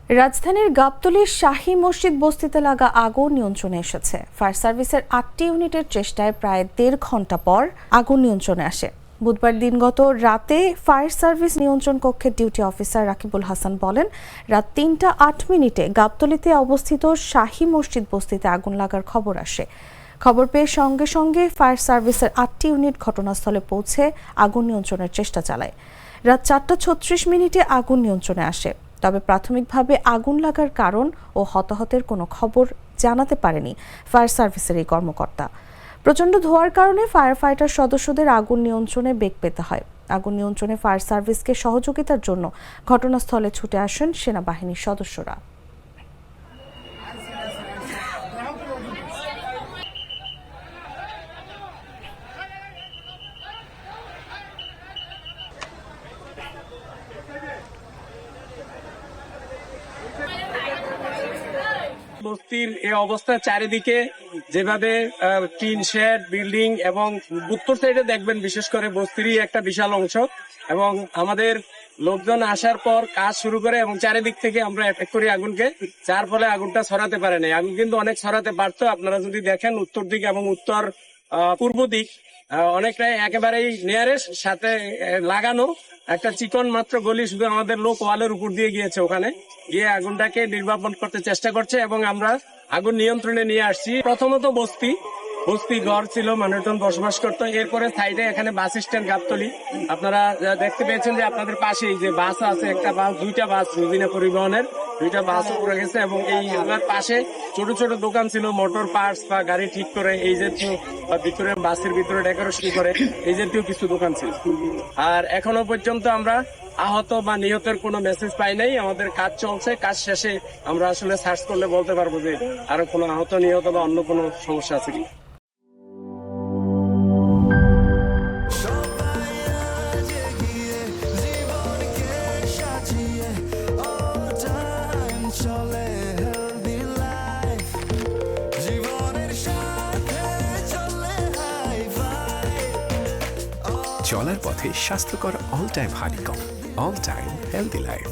রাজধানীর গাবতলীর শাহী মসজিদ বস্তিতে লাগা আগুন নিয়ন্ত্রণে এসেছে। ফায়ার সার্ভিসের ৮টি ইউনিটের চেষ্টায় প্রায় ১.৫ ঘন্টা পর আগুন নিয়ন্ত্রণে আসে। বুধবার দিনগত রাতে ফায়ার সার্ভিস নিয়ন্ত্রণ কক্ষের ডিউটি অফিসার রাকিবুল হাসান বলেন, রাত ৩টা ৮ মিনিটে গাবতলীতে অবস্থিত শাহী মসজিদ বস্তিতে আগুন লাগার খবর আসে। খবর পেয়ে সঙ্গে সঙ্গে ফায়ার সার্ভিসের ৮টি ইউনিট ঘটনাস্থলে পৌঁছে আগুন নিয়ন্ত্রণের চেষ্টা চালায়। রাত ৪টা ৩৬ মিনিটে আগুন নিয়ন্ত্রণে আসে। তবে প্রাথমিকভাবে আগুন লাগার কারণ ও হতাহতের কোনো খবর জানাতে পারেনি ফায়ার সার্ভিসের এই কর্মকর্তা। প্রচণ্ড ধোঁয়ার কারণে ফায়ার ফাইটার সদস্যদের আগুন নিয়ন্ত্রণে বেগ পেতে হয়। আগুন নিয়ন্ত্রণে ফায়ার সার্ভিসকে সহযোগিতার জন্য ঘটনাস্থলে ছুটে আসেন সেনাবাহিনীর সদস্যরা। বস্তির এই অবস্থা, চারিদিকে যেভাবে টিন শেড বিল্ডিং এবং উত্তর সাইডে দেখবেন বিশেষ করে বস্তিরই একটা বিশাল অংশ, এবং আমাদের লোকজন আসার পর কাজ শুরু করে এবং চারিদিক থেকে আমরা অ্যাটাক করি আগুনকে, যার ফলে আগুনটা ছড়াতে পারে নাই। আগুন কিন্তু অনেক ছড়াতে পারতো। আপনারা যদি দেখেন উত্তর দিক এবং উত্তর পূর্ব দিক অনেকটাই একেবারেই নিয়ারেস্ট সাথে লাগানো একটা চিকন মাত্র গলি, শুধু আমাদের লোক ওয়ালের উপর দিয়ে গিয়েছে, ওখানে গিয়ে আগুনটাকে নির্বাপন করতে চেষ্টা করছে এবং আমরা আগুন নিয়ন্ত্রণে নিয়ে আসছি। প্রথমত বস্তি ঘর ছিল, মানুষজন বসবাস করতো। এরপরে সাইডে এখানে বাস স্ট্যান্ড গাবতলী, আপনারা দেখতে পেয়েছেন যে আপনাদের পাশেই যে বাস আছে, একটা বাস, দুইটা বাস রুবিনা পরিবহনের দুইটা বাস উপরে গেছে, এবং এই পাশে ছোট ছোট দোকান ছিল, মোটর পার্টস বা গাড়ি ঠিক করে এই জাতীয়, ভিতরে বাসের ভিতরে ডেকোরেশন করে এই জাতীয় কিছু দোকান ছিল। আর এখনো পর্যন্ত আমরা আহত বা নিহতের কোনো মেসেজ পাই নাই। আমাদের কাজ চলছে, কাজ শেষে আমরা আসলে সার্চ করলে বলতে পারবো যে আরো কোনো আহত নিহত বা অন্য কোনো সমস্যা আছে কি। চলার পথে স্বাস্থ্যকর all time honeycomb, all time healthy life.